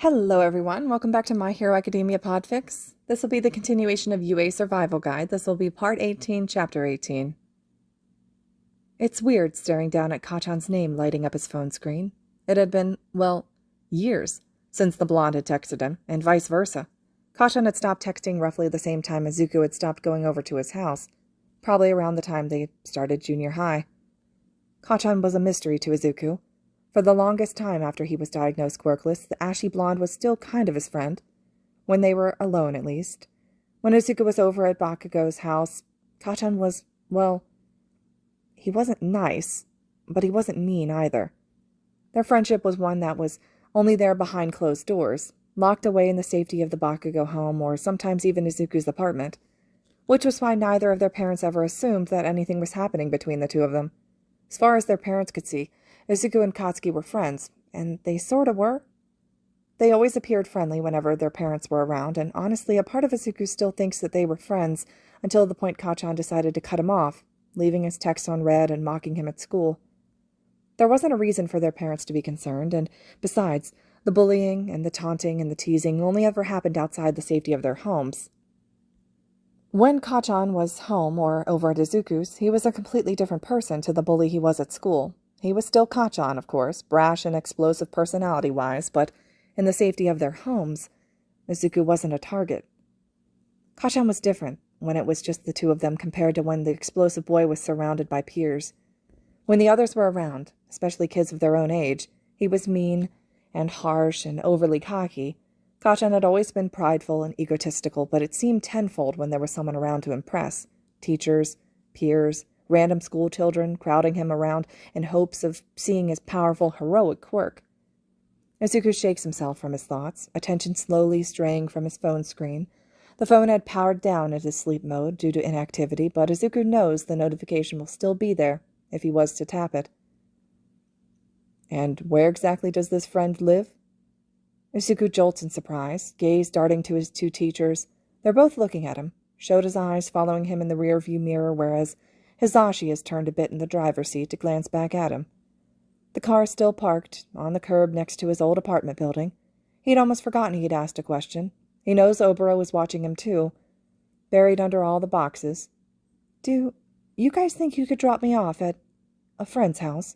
Hello everyone, welcome back to My Hero Academia Podfics. This will be the continuation of Yuuei Survival Guide. This will be Part 18, Chapter 18. It's weird staring down at Kachan's name lighting up his phone screen. It had been, years since the blonde had texted him, and vice versa. Kachan had stopped texting roughly the same time Izuku had stopped going over to his house, probably around the time they started junior high. Kachan was a mystery to Izuku. For the longest time after he was diagnosed quirkless, the ashy blonde was still kind of his friend. When they were alone, at least. When Izuku was over at Bakugou's house, Kachan was, he wasn't nice, but he wasn't mean either. Their friendship was one that was only there behind closed doors, locked away in the safety of the Bakugou home or sometimes even Izuku's apartment, which was why neither of their parents ever assumed that anything was happening between the two of them. As far as their parents could see, Izuku and Katsuki were friends, and they sorta were. They always appeared friendly whenever their parents were around, and honestly, a part of Izuku still thinks that they were friends until the point Kachan decided to cut him off, leaving his texts on read and mocking him at school. There wasn't a reason for their parents to be concerned, and besides, the bullying and the taunting and the teasing only ever happened outside the safety of their homes. When Kachan was home or over at Izuku's, he was a completely different person to the bully he was at school. He was still Kachan, of course, brash and explosive personality-wise, but in the safety of their homes, Izuku wasn't a target. Kachan was different when it was just the two of them compared to when the explosive boy was surrounded by peers. When the others were around, especially kids of their own age, he was mean and harsh and overly cocky. Kachan had always been prideful and egotistical, but it seemed tenfold when there was someone around to impress. Teachers, peers, random school children crowding him around in hopes of seeing his powerful, heroic quirk. Izuku shakes himself from his thoughts, attention slowly straying from his phone screen. The phone had powered down into sleep mode due to inactivity, but Izuku knows the notification will still be there if he was to tap it. And where exactly does this friend live? Izuku jolts in surprise, gaze darting to his two teachers. They're both looking at him, Shota's eyes following him in the rear-view mirror, whereas Hisashi has turned a bit in the driver's seat to glance back at him. The car is still parked on the curb next to his old apartment building. He'd almost forgotten he'd asked a question. He knows Oboro is watching him too, buried under all the boxes. Do you guys think you could drop me off at a friend's house?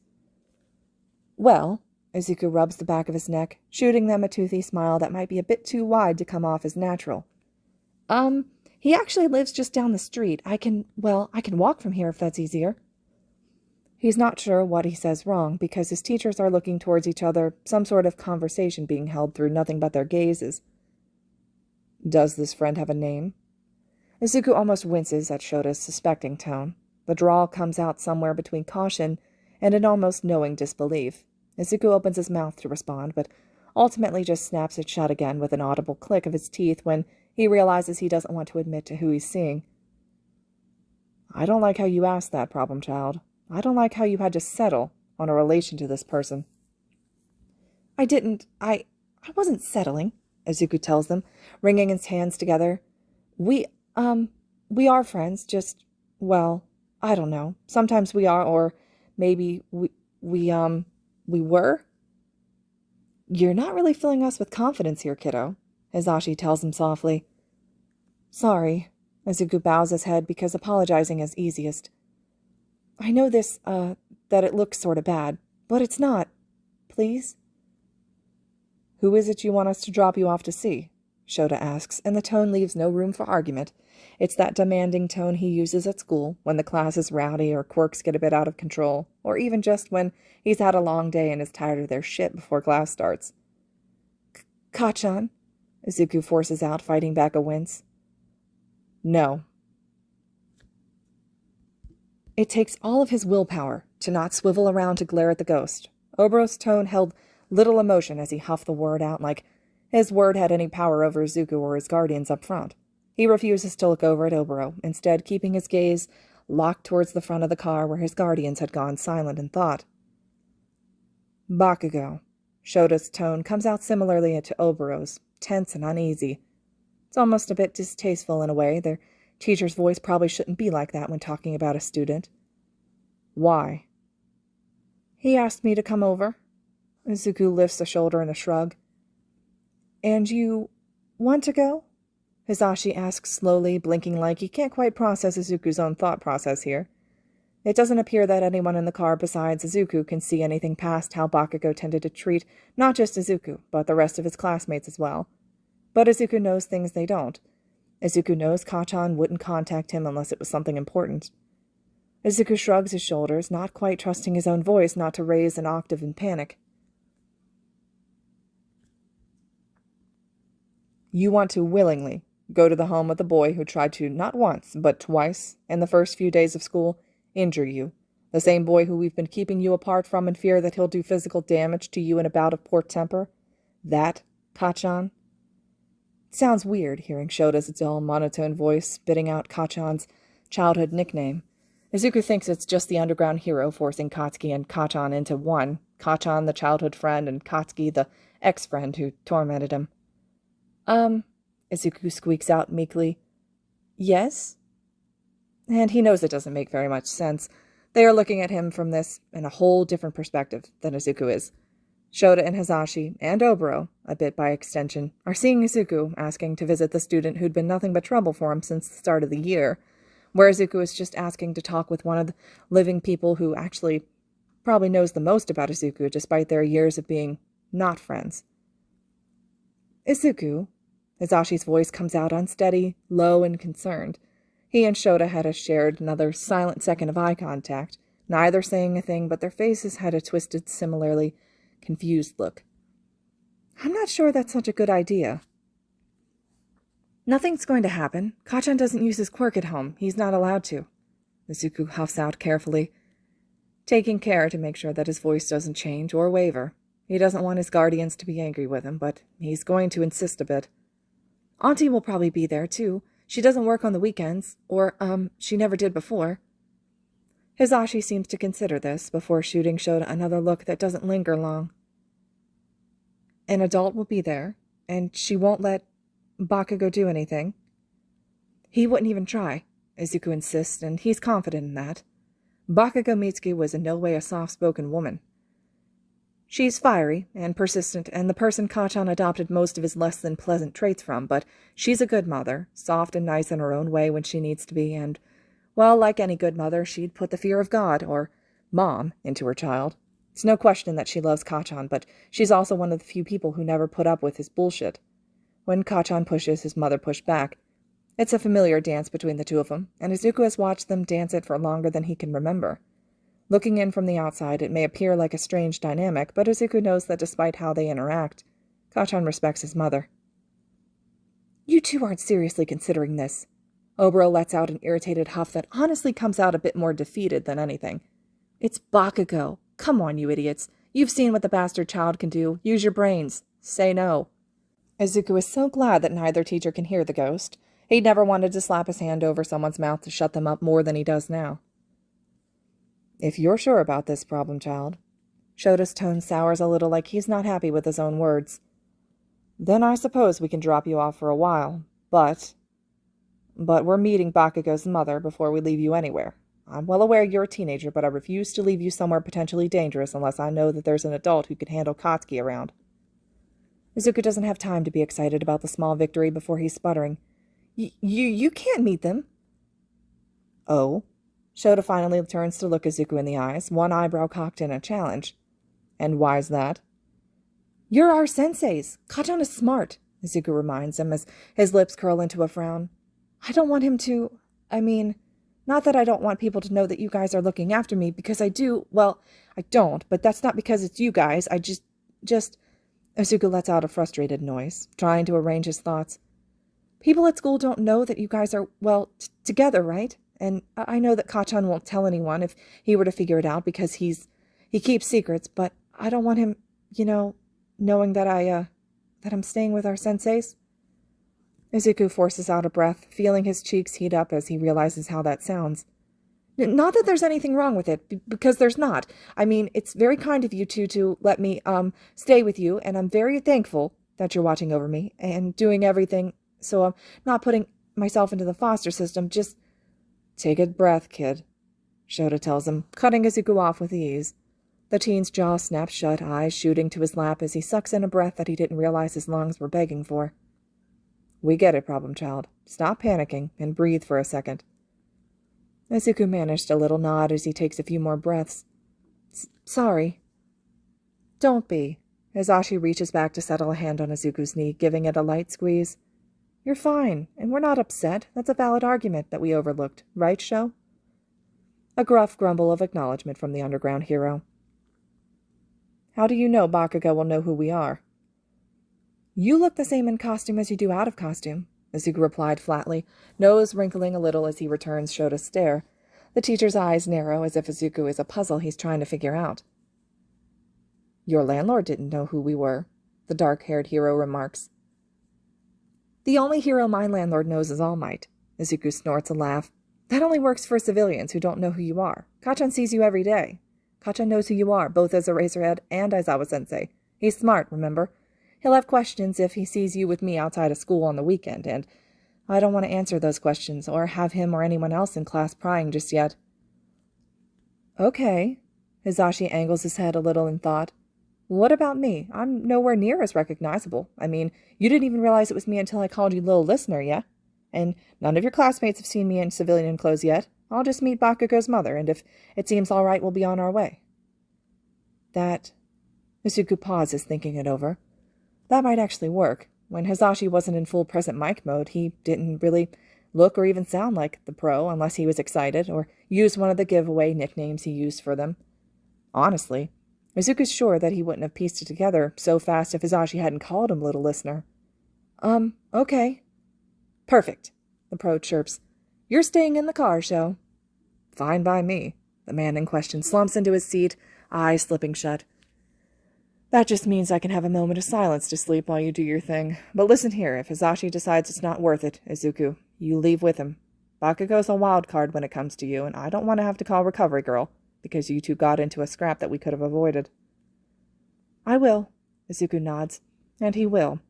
Well, Izuku rubs the back of his neck, shooting them a toothy smile that might be a bit too wide to come off as natural. He actually lives just down the street. I can walk from here if that's easier. He's not sure what he says wrong, because his teachers are looking towards each other, some sort of conversation being held through nothing but their gazes. Does this friend have a name? Izuku almost winces at Shota's suspecting tone. The drawl comes out somewhere between caution and an almost knowing disbelief. Izuku opens his mouth to respond, but ultimately just snaps it shut again with an audible click of his teeth when he realizes he doesn't want to admit to who he's seeing. I don't like how you asked that, problem child. I don't like how you had to settle on a relation to this person. I wasn't settling, Izuku tells them, wringing his hands together. We are friends, just, I don't know. Sometimes we are, or maybe we were? You're not really filling us with confidence here, kiddo, Hisashi tells him softly. Sorry, Izuku bows his head because apologizing is easiest. I know that it looks sort of bad, but it's not. Please? Who is it you want us to drop you off to see? Shota asks, and the tone leaves no room for argument. It's that demanding tone he uses at school when the class is rowdy or quirks get a bit out of control, or even just when he's had a long day and is tired of their shit before class starts. Kachan? Izuku forces out, fighting back a wince. No. It takes all of his willpower to not swivel around to glare at the ghost. Oboro's tone held little emotion as he huffed the word out like his word had any power over Izuku or his guardians up front. He refuses to look over at Oboro, instead keeping his gaze locked towards the front of the car where his guardians had gone silent in thought. Bakugou. Shota's tone comes out similarly to Oboro's, tense and uneasy. It's almost a bit distasteful in a way. Their teacher's voice probably shouldn't be like that when talking about a student. Why? He asked me to come over. Izuku lifts a shoulder in a shrug. And you want to go? Hisashi asks slowly, blinking like he can't quite process Izuku's own thought process here. It doesn't appear that anyone in the car besides Izuku can see anything past how Bakugo tended to treat not just Izuku, but the rest of his classmates as well. But Izuku knows things they don't. Izuku knows Kachan wouldn't contact him unless it was something important. Izuku shrugs his shoulders, not quite trusting his own voice not to raise an octave in panic. You want to willingly go to the home of the boy who tried to, not once, but twice, in the first few days of school, injure you. The same boy who we've been keeping you apart from in fear that he'll do physical damage to you in a bout of poor temper? That, Kachan? It sounds weird, hearing Shota's dull, monotone voice spitting out Kachan's childhood nickname. Izuku thinks it's just the underground hero forcing Katsuki and Kachan into one, Kachan the childhood friend and Katsuki the ex-friend who tormented him. Izuku squeaks out meekly. Yes? And he knows it doesn't make very much sense. They are looking at him from this in a whole different perspective than Izuku is. Shota and Hisashi, and Oboro, a bit by extension, are seeing Izuku asking to visit the student who'd been nothing but trouble for him since the start of the year, where Izuku is just asking to talk with one of the living people who actually probably knows the most about Izuku despite their years of being not friends. Izuku, Hisashi's voice comes out unsteady, low, and concerned. He and Shota had shared another silent second of eye contact, neither saying a thing, but their faces had a twisted, similarly confused look. I'm not sure that's such a good idea. Nothing's going to happen. Kachan doesn't use his quirk at home. He's not allowed to. Izuku huffs out carefully, taking care to make sure that his voice doesn't change or waver. He doesn't want his guardians to be angry with him, but he's going to insist a bit. Auntie will probably be there, too. She doesn't work on the weekends, or, she never did before. Hisashi seems to consider this before shooting Shota another look that doesn't linger long. An adult will be there, and she won't let Bakugou do anything. He wouldn't even try, Izuku insists, and he's confident in that. Bakugou Mitsuki was in no way a soft-spoken woman. She's fiery and persistent, and the person Kachan adopted most of his less-than-pleasant traits from, but she's a good mother, soft and nice in her own way when she needs to be, and, well, like any good mother, she'd put the fear of God, or Mom, into her child. It's no question that she loves Kachan, but she's also one of the few people who never put up with his bullshit. When Kachan pushes, his mother pushed back. It's a familiar dance between the two of them, and Izuku has watched them dance it for longer than he can remember. Looking in from the outside, it may appear like a strange dynamic, but Izuku knows that despite how they interact, Kachan respects his mother. You two aren't seriously considering this. Oboro lets out an irritated huff that honestly comes out a bit more defeated than anything. It's Bakugou. Come on, you idiots. You've seen what the bastard child can do. Use your brains. Say no. Izuku is so glad that neither teacher can hear the ghost. He'd never wanted to slap his hand over someone's mouth to shut them up more than he does now. If you're sure about this problem, child. Shota's tone sours a little like he's not happy with his own words. Then I suppose we can drop you off for a while, but we're meeting Bakugou's mother before we leave you anywhere. I'm well aware you're a teenager, but I refuse to leave you somewhere potentially dangerous unless I know that there's an adult who can handle Katsuki around. Izuku doesn't have time to be excited about the small victory before he's sputtering. You can't meet them. Oh? Shota finally turns to look Izuku in the eyes, one eyebrow cocked in a challenge. And why's that? You're our senseis. Kachan is smart, Izuku reminds him as his lips curl into a frown. I don't want him to... not that I don't want people to know that you guys are looking after me, because I do. Well, I don't, but that's not because it's you guys. I just... Izuku lets out a frustrated noise, trying to arrange his thoughts. People at school don't know that you guys are, together, right? And I know that Kachan won't tell anyone if he were to figure it out because he keeps secrets, but I don't want him, knowing that that I'm staying with our senseis. Izuku forces out a breath, feeling his cheeks heat up as he realizes how that sounds. Not that there's anything wrong with it, because there's not. It's very kind of you two to let me, stay with you, and I'm very thankful that you're watching over me and doing everything, so I'm not putting myself into the foster system. Just take a breath, kid, Shota tells him, cutting Izuku off with ease. The teen's jaw snaps shut, eyes shooting to his lap as he sucks in a breath that he didn't realize his lungs were begging for. We get it, problem child. Stop panicking and breathe for a second. Izuku managed a little nod as he takes a few more breaths. Sorry. Don't be. Hisashi reaches back to settle a hand on Izuku's knee, giving it a light squeeze. You're fine, and we're not upset. That's a valid argument that we overlooked, right, Sho? A gruff grumble of acknowledgement from the underground hero. How do you know Bakugou will know who we are? You look the same in costume as you do out of costume, Izuku replied flatly, nose wrinkling a little as he returns Shota's stare. The teacher's eyes narrow as if Izuku is a puzzle he's trying to figure out. Your landlord didn't know who we were, the dark-haired hero remarks. The only hero my landlord knows is All Might. Izuku snorts a laugh. That only works for civilians who don't know who you are. Kacchan sees you every day. Kacchan knows who you are, both as Eraserhead and Aizawa-sensei. He's smart, remember? He'll have questions if he sees you with me outside of school on the weekend, and I don't want to answer those questions or have him or anyone else in class prying just yet. Okay. Hisashi angles his head a little in thought. What about me? I'm nowhere near as recognizable. I mean, you didn't even realize it was me until I called you Little Listener, yeah? And none of your classmates have seen me in civilian clothes yet. I'll just meet Bakugou's mother, and if it seems all right, we'll be on our way. That... Izuku pauses, thinking it over. That might actually work. When Hisashi wasn't in full present mic mode, he didn't really look or even sound like the pro unless he was excited or used one of the giveaway nicknames he used for them. Honestly, Izuku's sure that he wouldn't have pieced it together so fast if Hisashi hadn't called him Little Listener. Okay. Perfect, the pro chirps. You're staying in the car, Sho. Fine by me. The man in question slumps into his seat, eyes slipping shut. That just means I can have a moment of silence to sleep while you do your thing. But listen here, if Hisashi decides it's not worth it, Izuku, you leave with him. Bakugou's a wild card when it comes to you, and I don't want to have to call Recovery Girl, because you two got into a scrap that we could have avoided. I will, Izuku nods, and he will.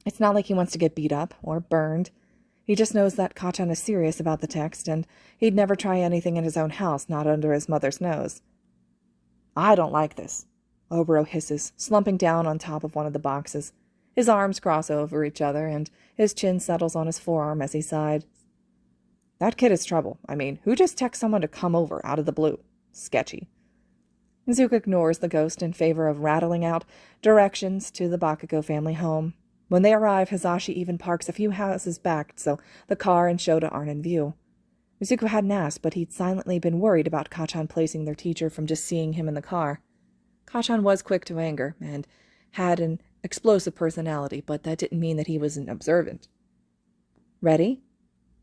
It's not like he wants to get beat up or burned. He just knows that Kacchan is serious about the text, and he'd never try anything in his own house, not under his mother's nose. I don't like this, Oboro hisses, slumping down on top of one of the boxes. His arms cross over each other, and his chin settles on his forearm as he sighed. That kid is trouble. I mean, who just texts someone to come over out of the blue? Sketchy. Izuku ignores the ghost in favor of rattling out directions to the Bakugou family home. When they arrive, Hisashi even parks a few houses back so the car and Shota aren't in view. Izuku hadn't asked, but he'd silently been worried about Kacchan placing their teacher from just seeing him in the car. Kacchan was quick to anger and had an explosive personality, but that didn't mean that he wasn't observant. Ready?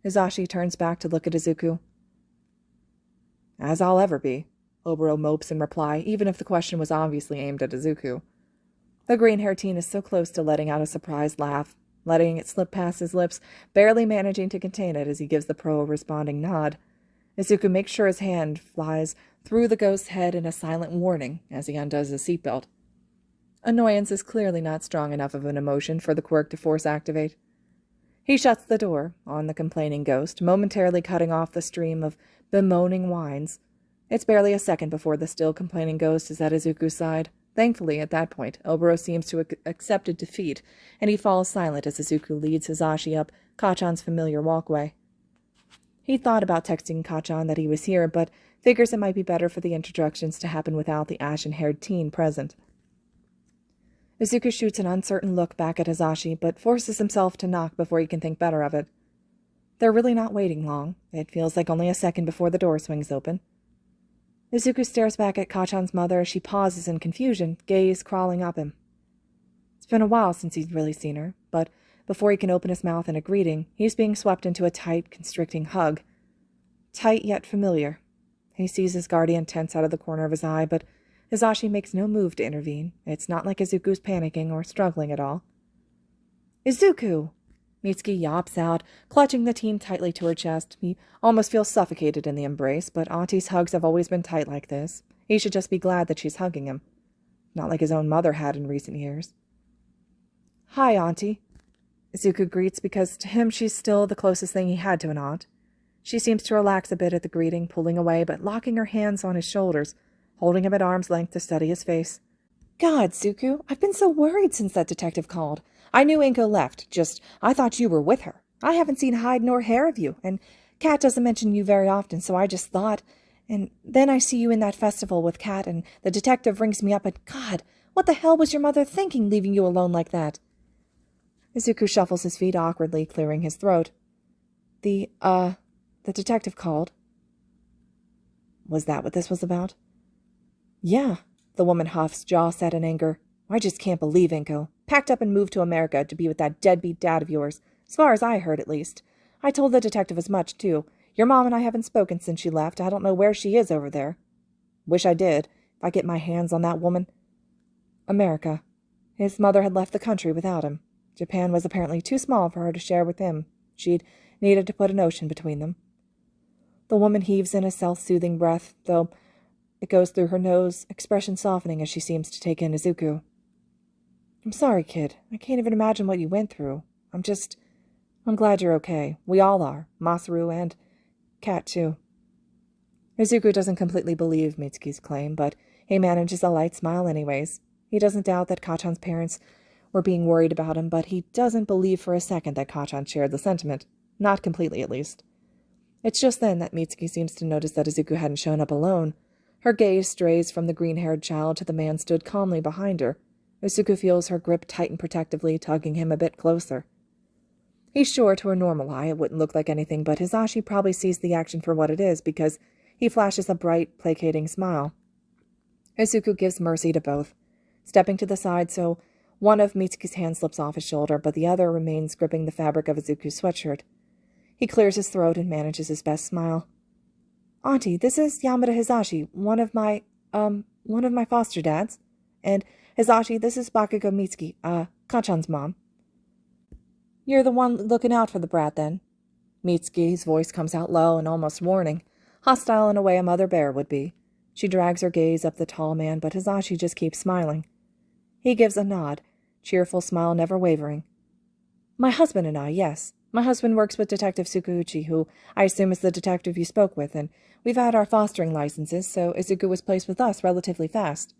Hisashi turns back to look at Izuku. As I'll ever be, Oboro mopes in reply, even if the question was obviously aimed at Izuku. The green-haired teen is so close to letting out a surprised laugh, letting it slip past his lips, barely managing to contain it as he gives the pro a responding nod. Izuku makes sure his hand flies through the ghost's head in a silent warning as he undoes his seatbelt. Annoyance is clearly not strong enough of an emotion for the quirk to force activate. He shuts the door on the complaining ghost, momentarily cutting off the stream of bemoaning whines. It's barely a second before the still complaining ghost is at Izuku's side. Thankfully, at that point, Oboro seems to have accepted defeat, and he falls silent as Izuku leads Hisashi up Kacchan's familiar walkway. He thought about texting Kacchan that he was here, but figures it might be better for the introductions to happen without the ashen-haired teen present. Izuku shoots an uncertain look back at Hisashi, but forces himself to knock before he can think better of it. They're really not waiting long. It feels like only a second before the door swings open. Izuku stares back at Kacchan's mother as she pauses in confusion, gaze crawling up him. It's been a while since he's really seen her, but before he can open his mouth in a greeting, he's being swept into a tight, constricting hug. Tight yet familiar. He sees his guardian tense out of the corner of his eye, but Hisashi makes no move to intervene. It's not like Izuku's panicking or struggling at all. Izuku! Mitsuki yaps out, clutching the teen tightly to her chest. He almost feels suffocated in the embrace, but Auntie's hugs have always been tight like this. He should just be glad that she's hugging him. Not like his own mother had in recent years. Hi, Auntie. Izuku greets because to him she's still the closest thing he had to an aunt. She seems to relax a bit at the greeting, pulling away, but locking her hands on his shoulders. holding him at arm's length to study his face. God, Zuko, I've been so worried since that detective called. I knew Inko left, just I thought you were with her. I haven't seen hide nor hair of you, and Kat doesn't mention you very often, so I just thought. And then I see you in that festival with Kat, and the detective rings me up, and God, what the hell was your mother thinking, leaving you alone like that? Izuku shuffles his feet awkwardly, clearing his throat. The detective called. Was that what this was about? Yeah, the woman huffs, jaw set in anger. I just can't believe Inko. Packed up and moved to America to be with that deadbeat dad of yours, as far as I heard at least. I told the detective as much, too. Your mom and I haven't spoken since she left. I don't know where she is over there. Wish I did, if I get my hands on that woman. America. His mother had left the country without him. Japan was apparently too small for her to share with him. She'd needed to put an ocean between them. The woman heaves in a self-soothing breath, though it goes through her nose, expression softening as she seems to take in Izuku. I'm sorry, kid. I can't even imagine what you went through. I'm glad you're okay. We all are. Masaru and Kat, too. Izuku doesn't completely believe Mitsuki's claim, but he manages a light smile anyways. He doesn't doubt that Kachan's parents were being worried about him, but he doesn't believe for a second that Kachan shared the sentiment. Not completely, at least. It's just then that Mitsuki seems to notice that Izuku hadn't shown up alone. Her gaze strays from the green-haired child to the man stood calmly behind her. Izuku feels her grip tighten protectively, tugging him a bit closer. He's sure to her normal eye it wouldn't look like anything, but Hisashi probably sees the action for what it is because he flashes a bright, placating smile. Izuku gives mercy to both, stepping to the side so one of Mitsuki's hands slips off his shoulder, but the other remains gripping the fabric of Izuku's sweatshirt. He clears his throat and manages his best smile. Auntie, this is Yamada Hisashi, one of my foster dads. And Hisashi, this is Bakugou Mitsuki, Kachan's mom. You're the one looking out for the brat, then? Mitsuki's voice comes out low and almost warning, hostile in a way a mother bear would be. She drags her gaze up the tall man, but Hisashi just keeps smiling. He gives a nod, cheerful smile never wavering. My husband and I, yes. My husband works with Detective Tsukauchi, who I assume is the detective you spoke with, and we've had our fostering licenses, so Izuku was placed with us relatively fast.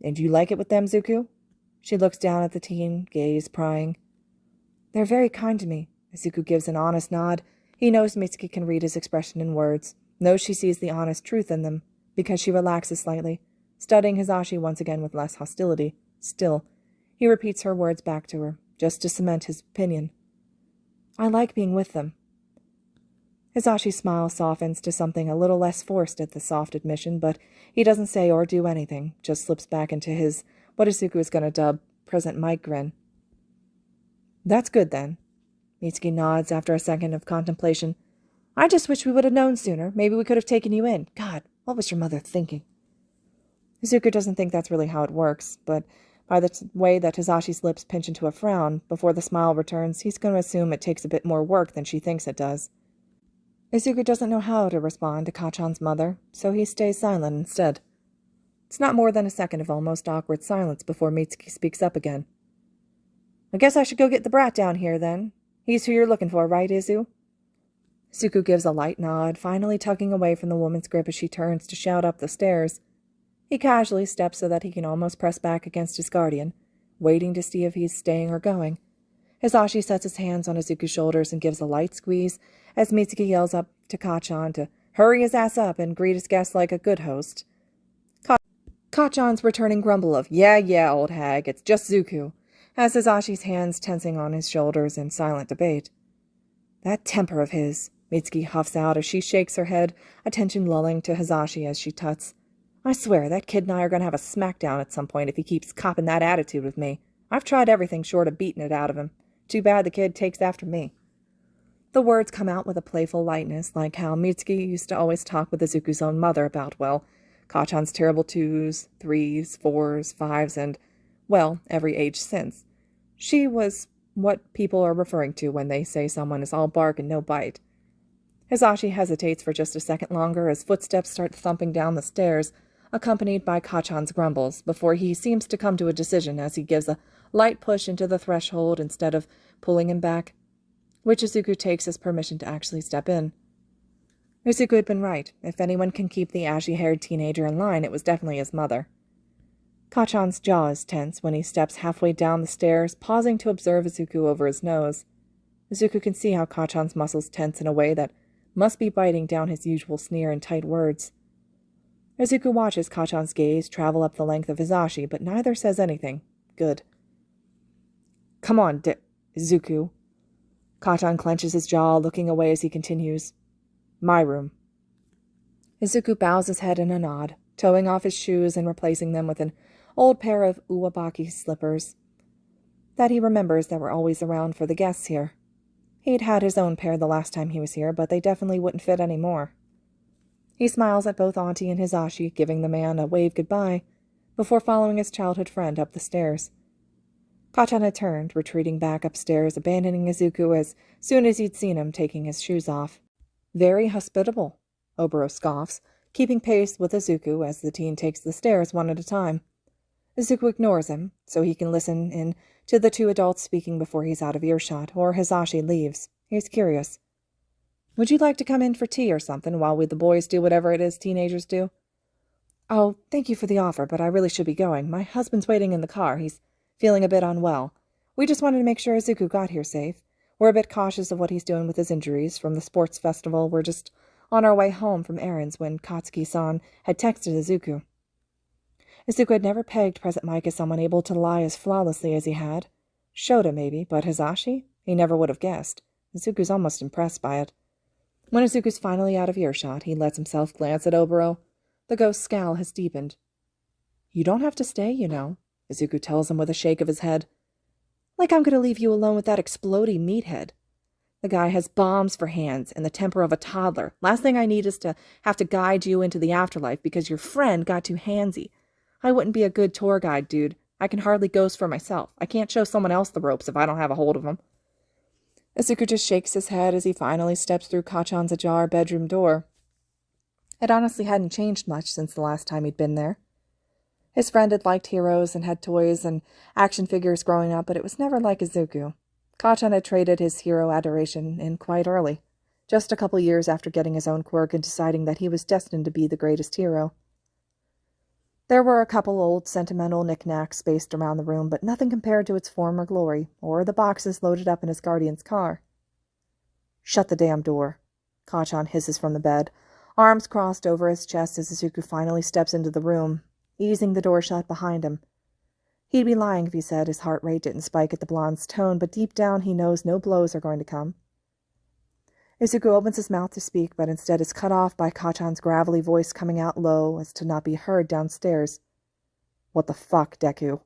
And you like it with them, Zuku? She looks down at the teen, gaze prying. They're very kind to me. Izuku gives an honest nod. He knows Mitsuki can read his expression in words, knows she sees the honest truth in them, because she relaxes slightly, studying Hisashi once again with less hostility. Still, he repeats her words back to her, just to cement his opinion. I like being with them. Hisashi's smile softens to something a little less forced at the soft admission, but he doesn't say or do anything, just slips back into his, what Izuku is going to dub, present mic grin. That's good, then. Mitsuki nods after a second of contemplation. I just wish we would have known sooner. Maybe we could have taken you in. God, what was your mother thinking? Izuku doesn't think that's really how it works, but by the way that Hisashi's lips pinch into a frown before the smile returns, he's going to assume it takes a bit more work than she thinks it does. Izuku doesn't know how to respond to Kachan's mother, so he stays silent instead. It's not more than a second of almost awkward silence before Mitsuki speaks up again. I guess I should go get the brat down here, then. He's who you're looking for, right, Izu? Izuku gives a light nod, finally tugging away from the woman's grip as she turns to shout up the stairs. He casually steps so that he can almost press back against his guardian, waiting to see if he's staying or going. Hisashi sets his hands on Izuku's shoulders and gives a light squeeze as Mitsuki yells up to Kachan to hurry his ass up and greet his guests like a good host. Kachan's returning grumble of, yeah, old hag, it's just Zuku, as Hisashi's hands tensing on his shoulders in silent debate. That temper of his, Mitsuki huffs out as she shakes her head, attention lulling to Hisashi as she tuts. I swear, that kid and I are going to have a smackdown at some point if he keeps copping that attitude with me. I've tried everything short of beating it out of him. Too bad the kid takes after me. The words come out with a playful lightness, like how Mitsuki used to always talk with Izuku's own mother about, well, Kachan's terrible 2s, 3s, 4s, 5s, and, well, every age since. She was what people are referring to when they say someone is all bark and no bite. Hisashi hesitates for just a second longer as footsteps start thumping down the stairs, accompanied by Kachan's grumbles, before he seems to come to a decision as he gives a light push into the threshold instead of pulling him back, which Izuku takes as permission to actually step in. Izuku had been right. If anyone can keep the ashy-haired teenager in line, it was definitely his mother. Kachan's jaw is tense when he steps halfway down the stairs, pausing to observe Izuku over his nose. Izuku can see how Kachan's muscles tense in a way that must be biting down his usual sneer and tight words. Izuku watches Kachan's gaze travel up the length of Hisashi, but neither says anything. Good. Come on, Izuku. Kachan clenches his jaw, looking away as he continues. My room. Izuku bows his head in a nod, toeing off his shoes and replacing them with an old pair of uwabaki slippers that he remembers that were always around for the guests here. He'd had his own pair the last time he was here, but they definitely wouldn't fit anymore. He smiles at both Auntie and Hisashi, giving the man a wave goodbye, before following his childhood friend up the stairs. Kachan had turned, retreating back upstairs, abandoning Izuku as soon as he'd seen him taking his shoes off. Very hospitable, Oboro scoffs, keeping pace with Izuku as the teen takes the stairs one at a time. Izuku ignores him, so he can listen in to the two adults speaking before he's out of earshot, or Hisashi leaves. He's curious. Would you like to come in for tea or something while we the boys do whatever it is teenagers do? Oh, thank you for the offer, but I really should be going. My husband's waiting in the car. He's feeling a bit unwell. We just wanted to make sure Izuku got here safe. We're a bit cautious of what he's doing with his injuries. From the sports festival, we're just on our way home from errands when Katsuki-san had texted Izuku. Izuku had never pegged present Mike as someone able to lie as flawlessly as he had. Shota, maybe, but Hisashi? He never would have guessed. Izuku's almost impressed by it. When Izuku's finally out of earshot, he lets himself glance at Oboro. The ghost's scowl has deepened. You don't have to stay, you know, Izuku tells him with a shake of his head. Like I'm going to leave you alone with that explodey meathead. The guy has bombs for hands and the temper of a toddler. Last thing I need is to have to guide you into the afterlife because your friend got too handsy. I wouldn't be a good tour guide, dude. I can hardly ghost for myself. I can't show someone else the ropes if I don't have a hold of them. Izuku just shakes his head as he finally steps through Kachan's ajar bedroom door. It honestly hadn't changed much since the last time he'd been there. His friend had liked heroes and had toys and action figures growing up, but it was never like Izuku. Kachan had traded his hero adoration in quite early, just a couple years after getting his own quirk and deciding that he was destined to be the greatest hero. There were a couple old sentimental knickknacks spaced around the room, but nothing compared to its former glory, or the boxes loaded up in his guardian's car. Shut the damn door, Kachan hisses from the bed, arms crossed over his chest as Izuku finally steps into the room, easing the door shut behind him. He'd be lying if he said his heart rate didn't spike at the blonde's tone, but deep down he knows no blows are going to come. Izuku opens his mouth to speak, but instead is cut off by Kachan's gravelly voice coming out low as to not be heard downstairs. What the fuck, Deku?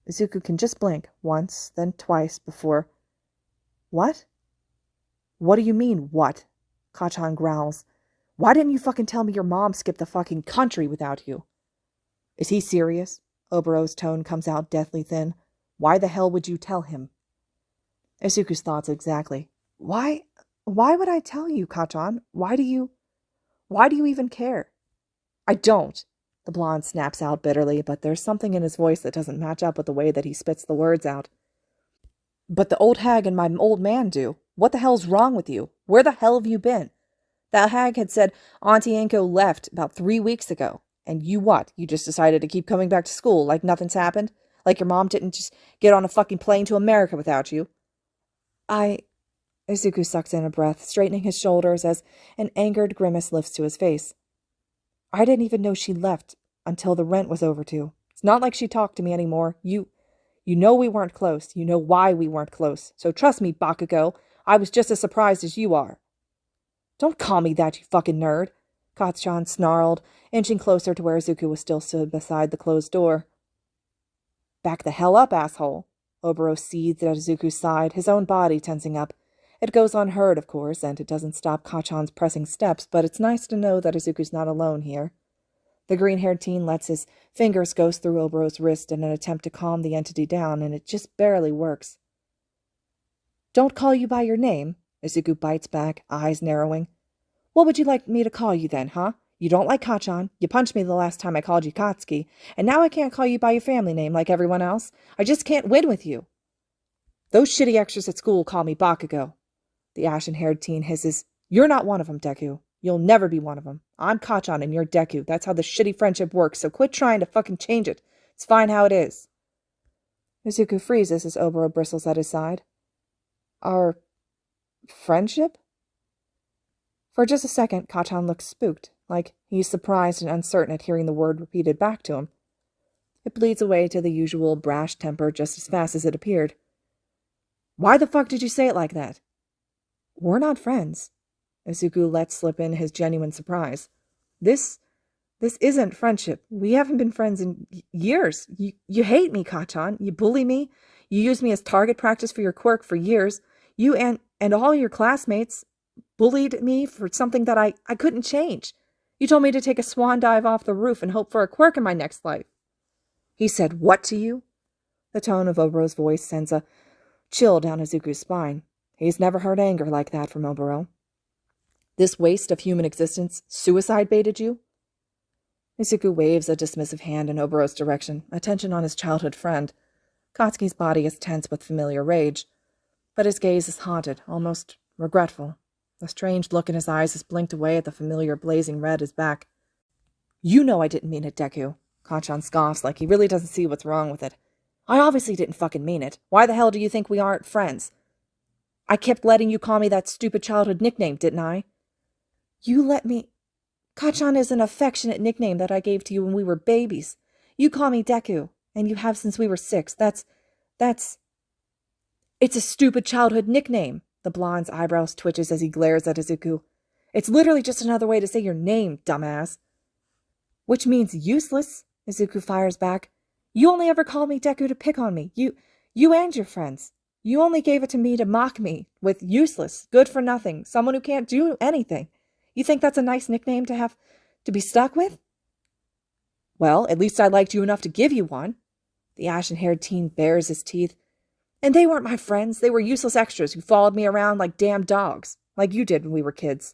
Izuku can just blink, once, then twice, before... What? What do you mean, what? Kachan growls. Why didn't you fucking tell me your mom skipped the fucking country without you? Is he serious? Oboro's tone comes out deathly thin. Why the hell would you tell him? Izuku's thoughts exactly. Why would I tell you, Kachan? Why do you even care? I don't, the blonde snaps out bitterly, but there's something in his voice that doesn't match up with the way that he spits the words out. But the old hag and my old man do. What the hell's wrong with you? Where the hell have you been? That hag had said Auntie Anko left about 3 weeks ago. And you what? You just decided to keep coming back to school like nothing's happened? Like your mom didn't just get on a fucking plane to America without you? Izuku sucks in a breath, straightening his shoulders as an angered grimace lifts to his face. I didn't even know she left until the rent was overdue. It's not like she talked to me anymore. You know we weren't close. You know why we weren't close. So trust me, Bakugou, I was just as surprised as you are. Don't call me that, you fucking nerd, Kachan snarled, inching closer to where Izuku was still stood beside the closed door. Back the hell up, asshole, Oboro seethed at Izuku's side, his own body tensing up. It goes unheard, of course, and it doesn't stop Kachan's pressing steps, but it's nice to know that Izuku's not alone here. The green-haired teen lets his fingers go through Oboro's wrist in an attempt to calm the entity down, and it just barely works. Don't call you by your name, Izuku bites back, eyes narrowing. What would you like me to call you then, huh? You don't like Kachan, you punched me the last time I called you Katsuki, and now I can't call you by your family name like everyone else. I just can't win with you. Those shitty extras at school call me Bakugou. The ashen-haired teen hisses. You're not one of them, Deku. You'll never be one of them. I'm Kachan and you're Deku. That's how the shitty friendship works, so quit trying to fucking change it. It's fine how it is. Izuku freezes as Oboro bristles at his side. Our friendship? For just a second, Kachan looks spooked, like he's surprised and uncertain at hearing the word repeated back to him. It bleeds away to the usual brash temper just as fast as it appeared. Why the fuck did you say it like that? We're not friends. Izuku lets slip in his genuine surprise. This isn't friendship. We haven't been friends in years. You hate me, Kachan. You bully me. You use me as target practice for your quirk for years. You and all your classmates bullied me for something that I couldn't change. You told me to take a swan dive off the roof and hope for a quirk in my next life. He said what to you? The tone of Oboro's voice sends a chill down Izuku's spine. He's never heard anger like that from Oboro. This waste of human existence suicide baited you? Izuku waves a dismissive hand in Oboro's direction, attention on his childhood friend. Katsuki's body is tense with familiar rage, but his gaze is haunted, almost regretful. The strange look in his eyes has blinked away at the familiar blazing red at his back. You know I didn't mean it, Deku. Kachan scoffs like he really doesn't see what's wrong with it. I obviously didn't fucking mean it. Why the hell do you think we aren't friends? I kept letting you call me that stupid childhood nickname, didn't I? You let me... Kachan is an affectionate nickname that I gave to you when we were babies. You call me Deku, and you have since we were 6. That's... It's a stupid childhood nickname. The blonde's eyebrows twitches as he glares at Izuku. It's literally just another way to say your name, dumbass. Which means useless, Izuku fires back. You only ever called me Deku to pick on me. You and your friends. You only gave it to me to mock me with useless, good for nothing, someone who can't do anything. You think that's a nice nickname to have to be stuck with? Well, at least I liked you enough to give you one. The ashen-haired teen bares his teeth. And they weren't my friends. They were useless extras who followed me around like damn dogs, like you did when we were kids.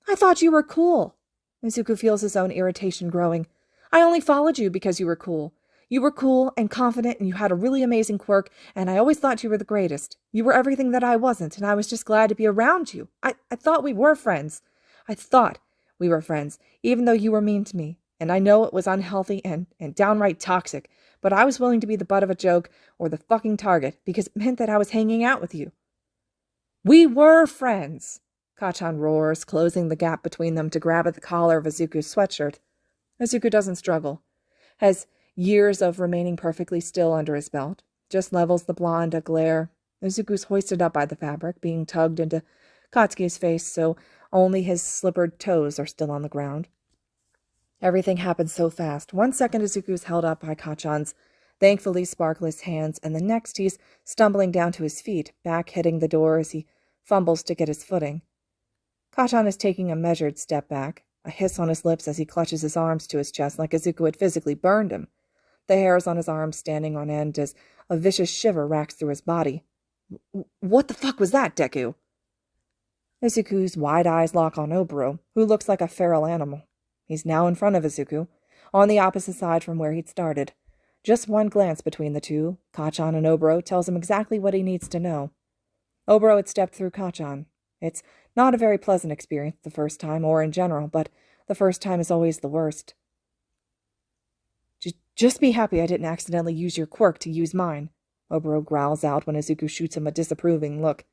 I thought you were cool. Izuku feels his own irritation growing. I only followed you because you were cool. You were cool and confident, and you had a really amazing quirk, and I always thought you were the greatest. You were everything that I wasn't, and I was just glad to be around you. I thought we were friends. I thought we were friends, even though you were mean to me. And I know it was unhealthy and downright toxic, but I was willing to be the butt of a joke or the fucking target because it meant that I was hanging out with you. We were friends, Kachan roars, closing the gap between them to grab at the collar of Izuku's sweatshirt. Izuku doesn't struggle, has years of remaining perfectly still under his belt, just levels the blonde a glare. Izuku's hoisted up by the fabric, being tugged into Katsuki's face so only his slippered toes are still on the ground. Everything happens so fast. 1 second Izuku's held up by Kachan's thankfully sparkless hands, and the next he's stumbling down to his feet, back hitting the door as he fumbles to get his footing. Kachan is taking a measured step back, a hiss on his lips as he clutches his arms to his chest like Izuku had physically burned him, the hairs on his arms standing on end as a vicious shiver racks through his body. What the fuck was that, Deku? Izuku's wide eyes lock on Oboro, who looks like a feral animal. He's now in front of Izuku, on the opposite side from where he'd started. Just one glance between the two, Kachan and Oboro, tells him exactly what he needs to know. Oboro had stepped through Kachan. It's not a very pleasant experience the first time, or in general, but the first time is always the worst. Just be happy I didn't accidentally use your quirk to use mine, Oboro growls out when Izuku shoots him a disapproving look.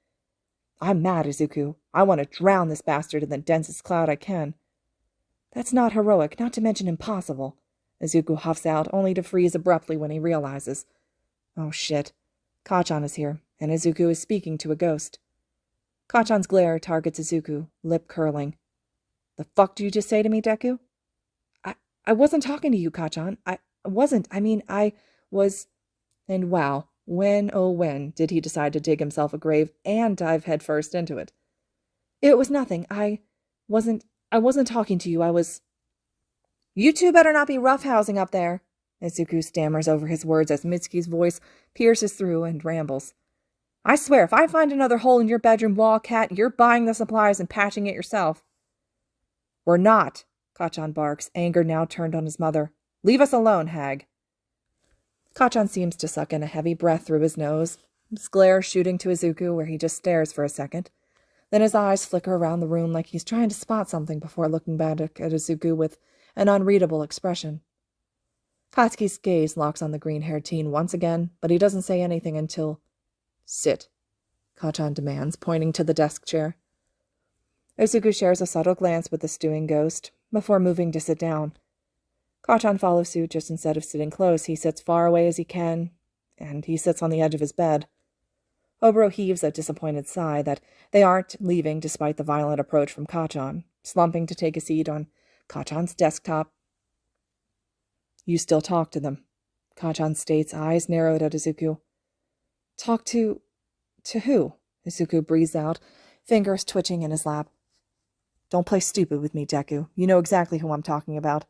I'm mad, Izuku. I want to drown this bastard in the densest cloud I can. That's not heroic, not to mention impossible, Izuku huffs out, only to freeze abruptly when he realizes. Oh shit. Kachan is here, and Izuku is speaking to a ghost. Kachan's glare targets Izuku, lip curling. The fuck did you just say to me, Deku? I wasn't talking to you, Kachan. I was... And wow, when, oh when, did he decide to dig himself a grave and dive headfirst into it? It was nothing. I wasn't talking to you. I was... You two better not be roughhousing up there, Izuku stammers over his words as Mitsuki's voice pierces through and rambles. I swear, if I find another hole in your bedroom wall, Cat, you're buying the supplies and patching it yourself. We're not, Kachan barks, anger now turned on his mother. Leave us alone, hag. Kachan seems to suck in a heavy breath through his nose, his glare shooting to Izuku where he just stares for a second. Then his eyes flicker around the room like he's trying to spot something before looking back at Izuku with an unreadable expression. Katsuki's gaze locks on the green-haired teen once again, but he doesn't say anything until, "Sit," Kachan demands, pointing to the desk chair. Izuku shares a subtle glance with the stewing ghost, before moving to sit down. Kachan follows suit. Just instead of sitting close, he sits far away as he can, and he sits on the edge of his bed. Oboro heaves a disappointed sigh that they aren't leaving despite the violent approach from Kachan, slumping to take a seat on Kachan's desktop. "You still talk to them," Kachan states, eyes narrowed at Izuku. "Talk to who?" Izuku breathes out, fingers twitching in his lap. "Don't play stupid with me, Deku. You know exactly who I'm talking about.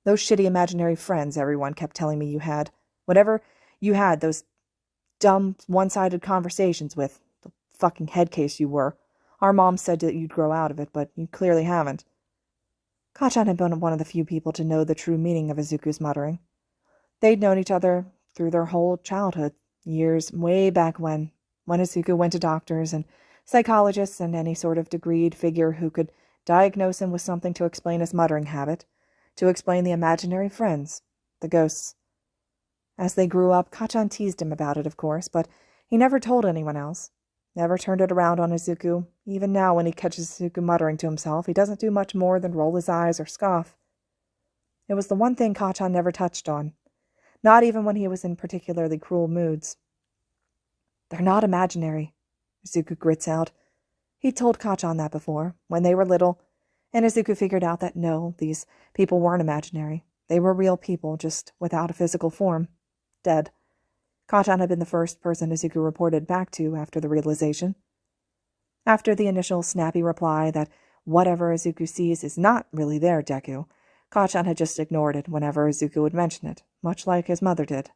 Those shitty imaginary friends everyone kept telling me you had. Whatever you had those dumb, one-sided conversations with. The fucking headcase you were. Our mom said that you'd grow out of it, but you clearly haven't." Kachan had been one of the few people to know the true meaning of Izuku's muttering. They'd known each other through their whole childhood, years way back when Izuku went to doctors and psychologists and any sort of degreed figure who could diagnose him with something to explain his muttering habit, to explain the imaginary friends, the ghosts. As they grew up, Kachan teased him about it, of course, but he never told anyone else. Never turned it around on Izuku. Even now, when he catches Izuku muttering to himself, he doesn't do much more than roll his eyes or scoff. It was the one thing Kachan never touched on, not even when he was in particularly cruel moods. "They're not imaginary," Izuku grits out. He'd told Kachan that before, when they were little, and Izuku figured out that no, these people weren't imaginary. They were real people, just without a physical form. Dead. Kachan had been the first person Izuku reported back to after the realization. After the initial snappy reply that whatever Izuku sees is not really there, Deku, Kachan had just ignored it whenever Izuku would mention it, much like his mother did.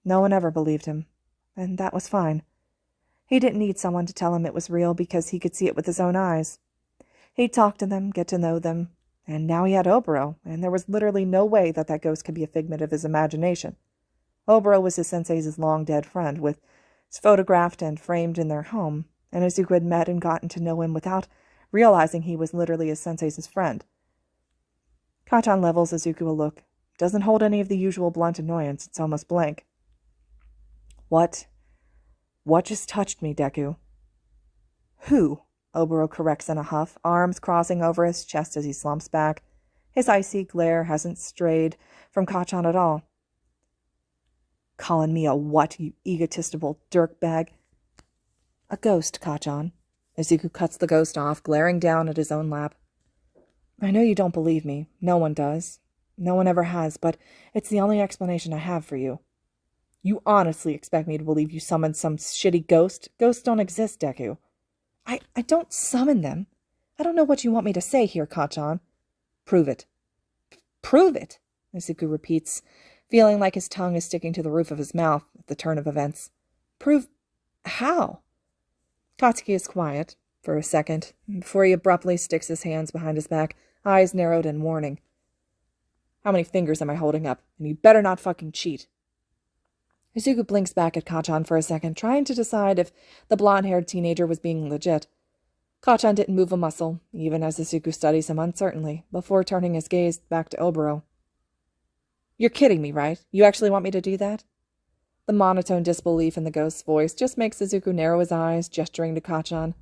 No one ever believed him, and that was fine. He didn't need someone to tell him it was real because he could see it with his own eyes. He'd talk to them, get to know them, and now he had Oboro, and there was literally no way that ghost could be a figment of his imagination. Oboro was his sensei's long-dead friend, was photographed and framed in their home, and Izuku had met and gotten to know him without realizing he was literally his sensei's friend. Kachan levels Izuku a look. Doesn't hold any of the usual blunt annoyance. It's almost blank. What just touched me, Deku?" "Who?" Oboro corrects in a huff, arms crossing over his chest as he slumps back. His icy glare hasn't strayed from Kachan at all. "Calling me a what, you egotistical dirtbag?" "A ghost, Kachan." Izuku cuts the ghost off, glaring down at his own lap. "I know you don't believe me. No one does. No one ever has, but it's the only explanation I have for you." "You honestly expect me to believe you summoned some shitty ghost? Ghosts don't exist, Deku." I don't summon them. I don't know what you want me to say here, Kachan." "Prove it." "Prove it?" Izuku repeats, feeling like his tongue is sticking to the roof of his mouth at the turn of events. "Prove how?" Katsuki is quiet for a second, before he abruptly sticks his hands behind his back, eyes narrowed in warning. "How many fingers am I holding up? And you better not fucking cheat." Izuku blinks back at Kachan for a second, trying to decide if the blonde-haired teenager was being legit. Kachan didn't move a muscle, even as Izuku studies him uncertainly, before turning his gaze back to Oboro. "You're kidding me, right? You actually want me to do that?" The monotone disbelief in the ghost's voice just makes Izuku narrow his eyes, gesturing to Kachan.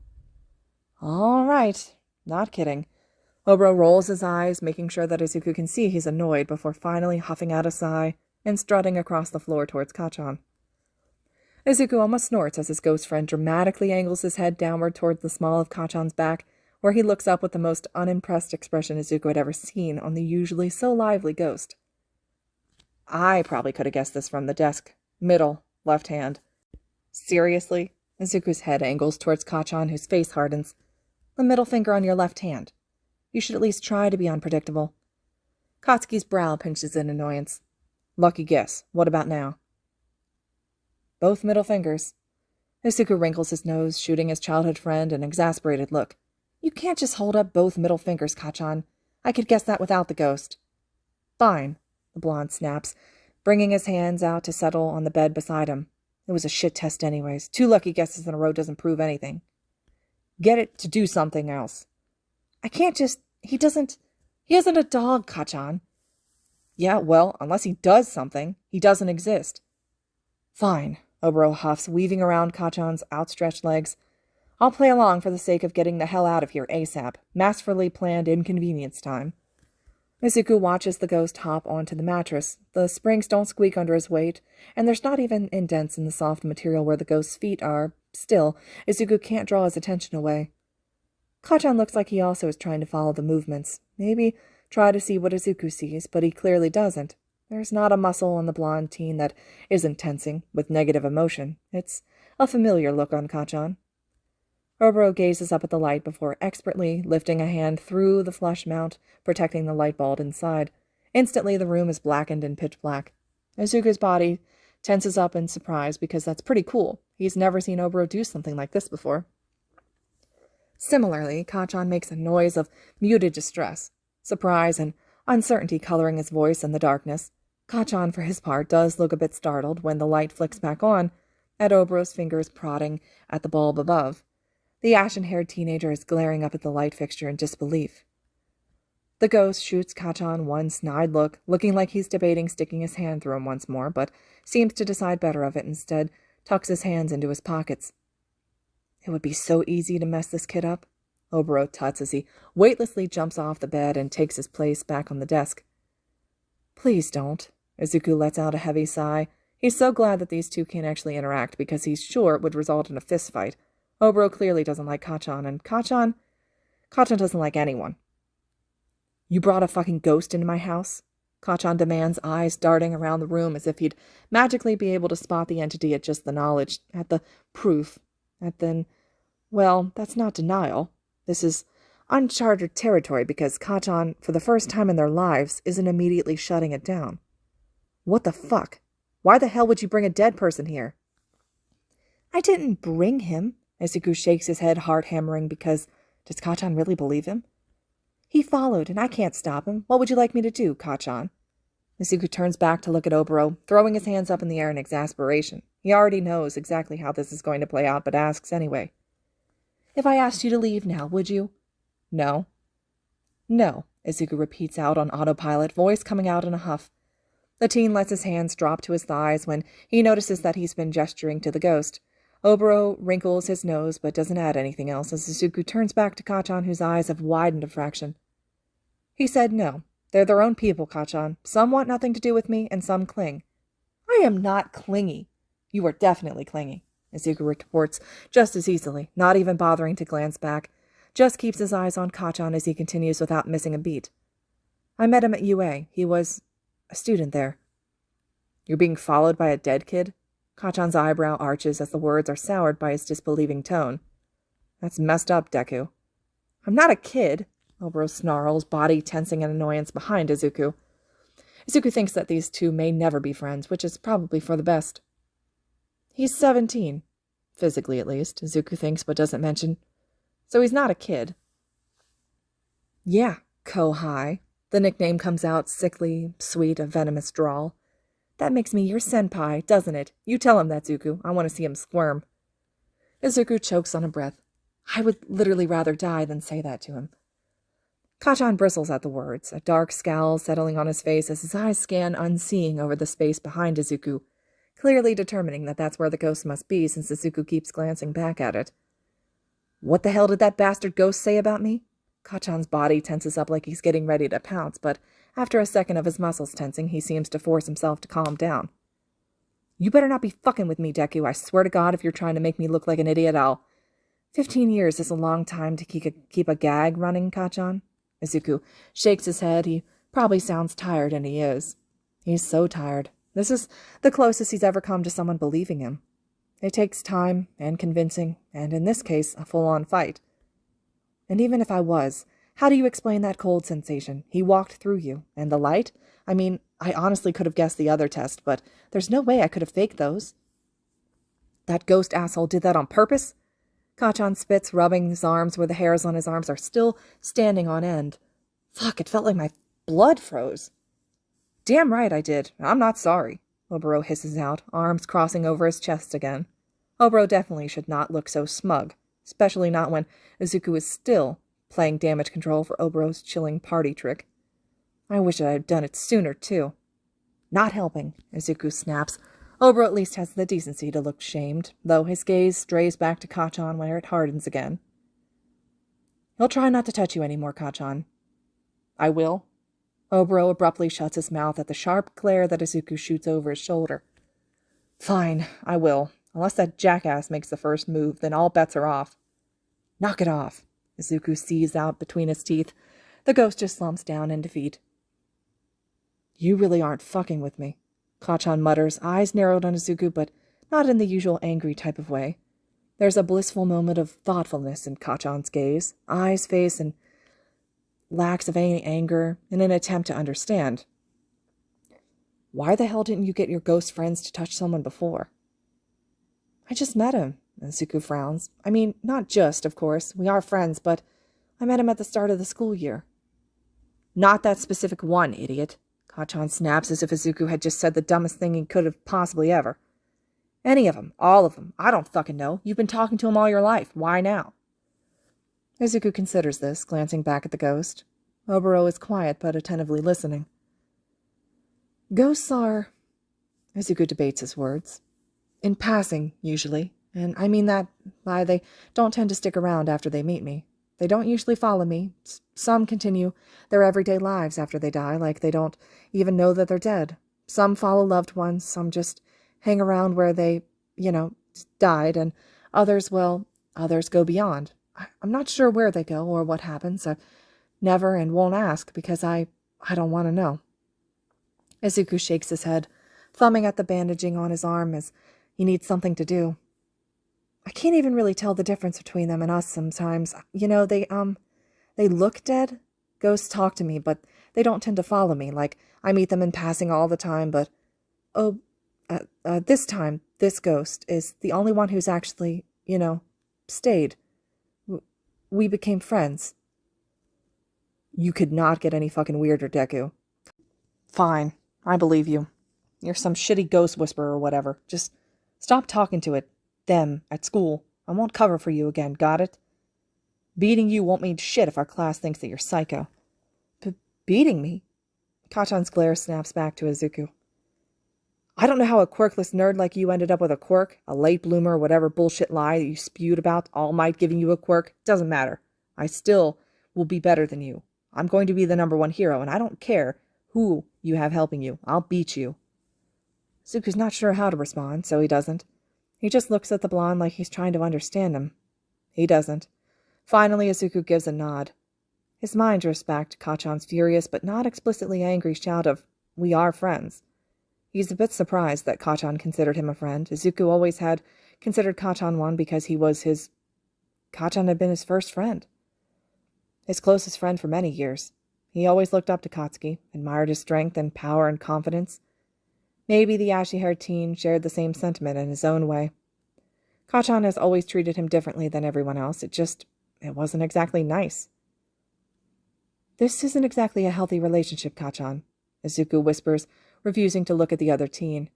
"All right, not kidding." Oboro rolls his eyes, making sure that Izuku can see he's annoyed, before finally huffing out a sigh and strutting across the floor towards Kachan. Izuku almost snorts as his ghost friend dramatically angles his head downward towards the small of Kachan's back, where he looks up with the most unimpressed expression Izuku had ever seen on the usually so lively ghost. "I probably could have guessed this from the desk. Middle, left hand." "Seriously?" Izuku's head angles towards Kachan, whose face hardens. "The middle finger on your left hand. You should at least try to be unpredictable." Katsuki's brow pinches in annoyance. "Lucky guess. What about now?" "Both middle fingers." Izuku wrinkles his nose, shooting his childhood friend an exasperated look. "You can't just hold up both middle fingers, Kachan. I could guess that without the ghost." "Fine," the blonde snaps, bringing his hands out to settle on the bed beside him. "It was a shit test anyways. 2 lucky guesses in a row doesn't prove anything." Get it to do something else. I can't just... He isn't a dog, Kachan. Yeah, well, unless he does something, he doesn't exist. Fine, Oboro huffs, weaving around Kachan's outstretched legs. I'll play along for the sake of getting the hell out of here ASAP. Masterfully planned inconvenience time. Izuku watches the ghost hop onto the mattress. The springs don't squeak under his weight, and there's not even indents in the soft material where the ghost's feet are. Still, Izuku can't draw his attention away. Kachan looks like he also is trying to follow the movements. Maybe try to see what Izuku sees, but he clearly doesn't. There's not a muscle on the blonde teen that isn't tensing with negative emotion. It's a familiar look on Kachan. Oboro gazes up at the light before expertly lifting a hand through the flush mount, protecting the light bulb inside. Instantly, the room is blackened and pitch black. Izuku's body tenses up in surprise because that's pretty cool. He's never seen Oboro do something like this before. Similarly, Kachan makes a noise of muted distress, surprise and uncertainty coloring his voice in the darkness. Kachan, for his part, does look a bit startled when the light flicks back on, at Oboro's fingers prodding at the bulb above. The ashen-haired teenager is glaring up at the light fixture in disbelief. The ghost shoots Kachan one snide look, looking like he's debating sticking his hand through him once more, but seems to decide better of it instead, tucks his hands into his pockets. It would be so easy to mess this kid up, Oboro tuts as he weightlessly jumps off the bed and takes his place back on the desk. Please don't. Izuku lets out a heavy sigh. He's so glad that these two can't actually interact because he's sure it would result in a fistfight. Oboro clearly doesn't like Kachan, and Kachan doesn't like anyone. You brought a fucking ghost into my house? Kachan demands, eyes darting around the room as if he'd magically be able to spot the entity at just the knowledge, at the proof, at then... Well, that's not denial. This is uncharted territory because Kachan, for the first time in their lives, isn't immediately shutting it down. What the fuck? Why the hell would you bring a dead person here? I didn't bring him. Izuku shakes his head, heart-hammering, because does Kachan really believe him? He followed, and I can't stop him. What would you like me to do, Kachan? Izuku turns back to look at Oboro, throwing his hands up in the air in exasperation. He already knows exactly how this is going to play out, but asks anyway. If I asked you to leave now, would you? No. No, Izuku repeats out on autopilot, voice coming out in a huff. The teen lets his hands drop to his thighs when he notices that he's been gesturing to the ghost. Oboro wrinkles his nose but doesn't add anything else as Izuku turns back to Kachan, whose eyes have widened a fraction. He said no. They're their own people, Kachan. Some want nothing to do with me, and some cling. I am not clingy. You are definitely clingy, Izuku retorts just as easily, not even bothering to glance back. Just keeps his eyes on Kachan as he continues without missing a beat. I met him at Yuuei. He was a student there. You're being followed by a dead kid? Kachan's eyebrow arches as the words are soured by his disbelieving tone. That's messed up, Deku. I'm not a kid, Oboro snarls, body tensing in annoyance behind Izuku. Izuku thinks that these two may never be friends, which is probably for the best. He's 17. Physically, at least, Izuku thinks but doesn't mention. So he's not a kid. Yeah, Kohai. The nickname comes out sickly, sweet, a venomous drawl. That makes me your senpai, doesn't it? You tell him that, Zuko. I want to see him squirm. Izuku chokes on a breath. I would literally rather die than say that to him. Kachan bristles at the words, a dark scowl settling on his face as his eyes scan unseeing over the space behind Izuku, clearly determining that that's where the ghost must be since Izuku keeps glancing back at it. What the hell did that bastard ghost say about me? Kachan's body tenses up like he's getting ready to pounce, but after a second of his muscles tensing, he seems to force himself to calm down. You better not be fucking with me, Deku. I swear to God, if you're trying to make me look like an idiot, 15 years is a long time to keep a gag running, Kachan. Izuku shakes his head. He probably sounds tired, and he is. He's so tired. This is the closest he's ever come to someone believing him. It takes time and convincing, and in this case, a full-on fight. And even if I was, how do you explain that cold sensation? He walked through you. And the light? I mean, I honestly could have guessed the other test, but there's no way I could have faked those. That ghost asshole did that on purpose? Kachan spits, rubbing his arms where the hairs on his arms are still standing on end. Fuck, it felt like my blood froze. Damn right I did. I'm not sorry. Oboro hisses out, arms crossing over his chest again. Oboro definitely should not look so smug. especially not when Izuku is still playing damage control for Obero's chilling party trick. I wish I had done it sooner, too. Not helping, Izuku snaps. Obero at least has the decency to look shamed, though his gaze strays back to Kachan where it hardens again. He'll try not to touch you anymore, Kachan. I will. Obero abruptly shuts his mouth at the sharp glare that Izuku shoots over his shoulder. Fine, I will. Unless that jackass makes the first move, then all bets are off. Knock it off, Izuku seethes out between his teeth. The ghost just slumps down in defeat. You really aren't fucking with me, Kachan mutters, eyes narrowed on Izuku, but not in the usual angry type of way. There's a blissful moment of thoughtfulness in Kachan's gaze, eyes, face, and lacks of any anger in an attempt to understand. Why the hell didn't you get your ghost friends to touch someone before? I just met him, Izuku frowns. I mean, not just, of course. We are friends, but I met him at the start of the school year. Not that specific one, idiot. Kachan snaps as if Izuku had just said the dumbest thing he could have possibly ever. Any of them, all of them. I don't fucking know. You've been talking to him all your life. Why now? Izuku considers this, glancing back at the ghost. Obero is quiet but attentively listening. Ghosts are... Izuku debates his words. In passing, usually. And I mean that by they don't tend to stick around after they meet me. They don't usually follow me. Some continue their everyday lives after they die, like they don't even know that they're dead. Some follow loved ones, some just hang around where they, died, and others go beyond. I'm not sure where they go or what happens. I never and won't ask because I don't want to know. Izuku shakes his head, thumbing at the bandaging on his arm as he needs something to do. I can't even really tell the difference between them and us sometimes. They look dead. Ghosts talk to me, but they don't tend to follow me. Like, I meet them in passing all the time, but... this time, this ghost is the only one who's actually, stayed. We became friends. You could not get any fucking weirder, Deku. Fine, I believe you. You're some shitty ghost whisperer or whatever. Just stop talking to them at school. I won't cover for you again, got it? Beating you won't mean shit if our class thinks that you're psycho. Beating me? Kachan's glare snaps back to Izuku. I don't know how a quirkless nerd like you ended up with a quirk, a late bloomer, or whatever bullshit lie that you spewed about All Might giving you a quirk. Doesn't matter. I still will be better than you. I'm going to be the #1 hero, and I don't care who you have helping you. I'll beat you. Izuku's not sure how to respond, so he doesn't. He just looks at the blonde like he's trying to understand him. He doesn't. Finally, Izuku gives a nod. His mind drifts back to Kachan's furious but not explicitly angry shout of, "We are friends." He's a bit surprised that Kachan considered him a friend. Izuku always had considered Kachan one because Kachan had been his first friend. His closest friend for many years. He always looked up to Katsuki, admired his strength and power and confidence. Maybe the ashy-haired teen shared the same sentiment in his own way. Kachan has always treated him differently than everyone else. It wasn't exactly nice. This isn't exactly a healthy relationship, Kachan, Izuku whispers, refusing to look at the other teen.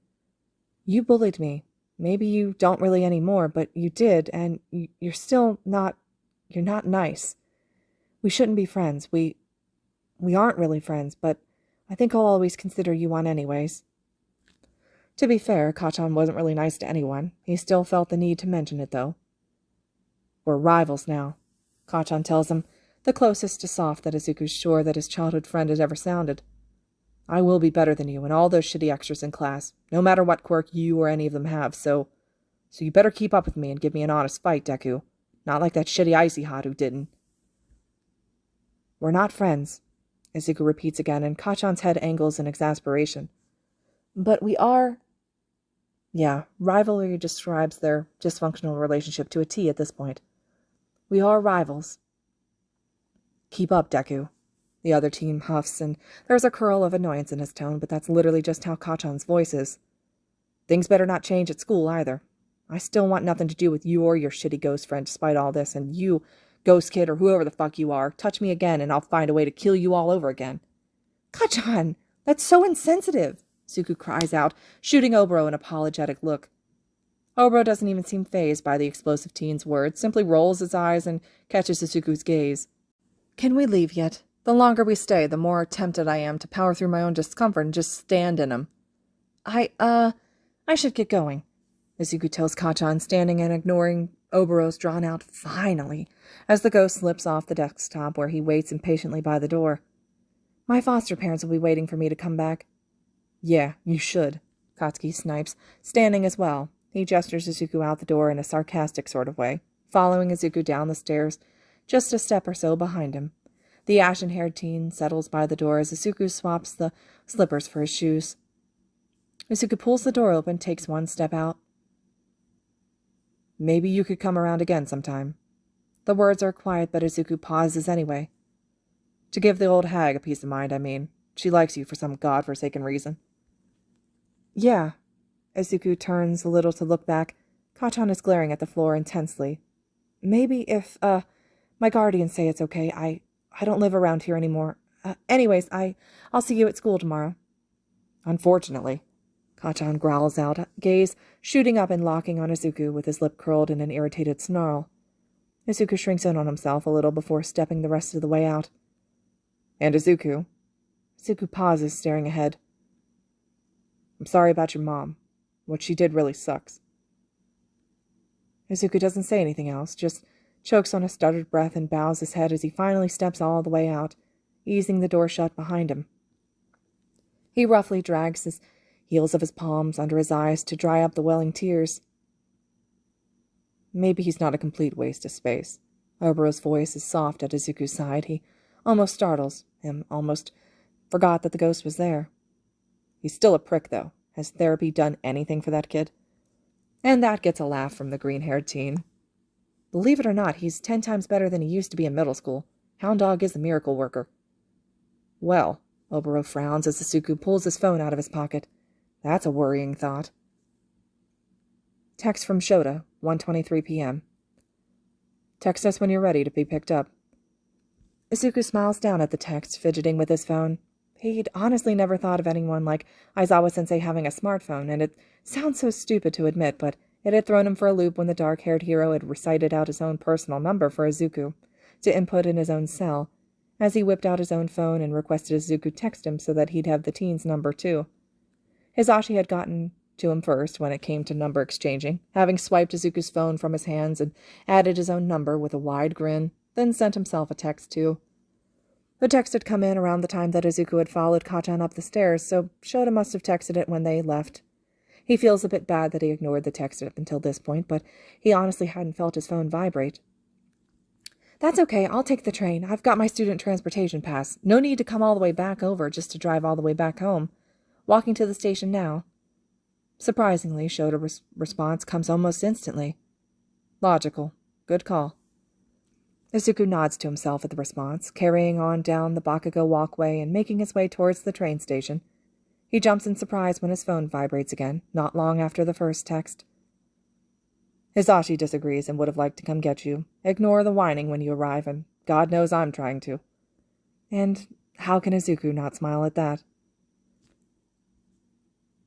You bullied me. Maybe you don't really anymore, but you did, and you're not nice. We shouldn't be friends. We aren't really friends, but I think I'll always consider you one anyways. To be fair, Kachan wasn't really nice to anyone. He still felt the need to mention it, though. We're rivals now, Kachan tells him, the closest to soft that Izuku's sure that his childhood friend had ever sounded. I will be better than you and all those shitty extras in class, no matter what quirk you or any of them have, so you better keep up with me and give me an honest fight, Deku. Not like that shitty Icy Hot who didn't. We're not friends, Izuku repeats again, and Kachan's head angles in exasperation. But we are... Yeah, rivalry describes their dysfunctional relationship to a T at this point. We are rivals. Keep up, Deku. The other team huffs, and there's a curl of annoyance in his tone, but that's literally just how Kachan's voice is. Things better not change at school, either. I still want nothing to do with you or your shitty ghost friend despite all this, and you, ghost kid or whoever the fuck you are, touch me again and I'll find a way to kill you all over again. 'Kachan, that's so insensitive!" Izuku cries out, shooting Obero an apologetic look. Oboro doesn't even seem fazed by the explosive teen's words, simply rolls his eyes and catches Izuku's gaze. Can we leave yet? The longer we stay, the more tempted I am to power through my own discomfort and just stand in him. I should get going. Izuku tells Kachan, standing and ignoring Oboro's drawn-out "finally" as the ghost slips off the desktop where he waits impatiently by the door. My foster parents will be waiting for me to come back. Yeah, you should, Katsuki snipes, standing as well. He gestures Izuku out the door in a sarcastic sort of way, following Izuku down the stairs, just a step or so behind him. The ashen-haired teen settles by the door as Izuku swaps the slippers for his shoes. Izuku pulls the door open, takes one step out. Maybe you could come around again sometime. The words are quiet, but Izuku pauses anyway. To give the old hag a peace of mind, I mean. She likes you for some godforsaken reason. Yeah. Izuku turns a little to look back. Kachan is glaring at the floor intensely. Maybe if, my guardians say it's okay, I don't live around here anymore. Anyways, I'll see you at school tomorrow. Unfortunately. Kachan growls out, gaze shooting up and locking on Izuku with his lip curled in an irritated snarl. Izuku shrinks in on himself a little before stepping the rest of the way out. And Izuku? Izuku pauses, staring ahead. I'm sorry about your mom. What she did really sucks. Izuku doesn't say anything else, just chokes on a stuttered breath and bows his head as he finally steps all the way out, easing the door shut behind him. He roughly drags his heels of his palms under his eyes to dry up the welling tears. Maybe he's not a complete waste of space. Oboro's voice is soft at Izuku's side. He almost startles him, almost forgot that the ghost was there. He's still a prick, though. Has therapy done anything for that kid? And that gets a laugh from the green-haired teen. Believe it or not, he's 10 times better than he used to be in middle school. Hound Dog is a miracle worker. Well, Oboro frowns as Izuku pulls his phone out of his pocket. That's a worrying thought. Text from Shota, 1:23 p.m. Text us when you're ready to be picked up. Izuku smiles down at the text, fidgeting with his phone. He'd honestly never thought of anyone like Aizawa-sensei having a smartphone, and it sounds so stupid to admit, but it had thrown him for a loop when the dark-haired hero had recited out his own personal number for Izuku to input in his own cell, as he whipped out his own phone and requested Izuku text him so that he'd have the teen's number too. Hisashi had gotten to him first when it came to number exchanging, having swiped Izuku's phone from his hands and added his own number with a wide grin, then sent himself a text too. The text had come in around the time that Izuku had followed Kachan up the stairs, so Shota must have texted it when they left. He feels a bit bad that he ignored the text up until this point, but he honestly hadn't felt his phone vibrate. That's okay, I'll take the train. I've got my student transportation pass. No need to come all the way back over just to drive all the way back home. Walking to the station now. Surprisingly, Shota's response comes almost instantly. Logical. Good call. Izuku nods to himself at the response, carrying on down the Bakugou walkway and making his way towards the train station. He jumps in surprise when his phone vibrates again, not long after the first text. Hisashi disagrees and would have liked to come get you. Ignore the whining when you arrive, and God knows I'm trying to. And how can Izuku not smile at that?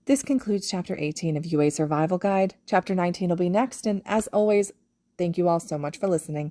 This concludes Chapter 18 of Yuuei Survival Guide. Chapter 19 will be next, and as always, thank you all so much for listening.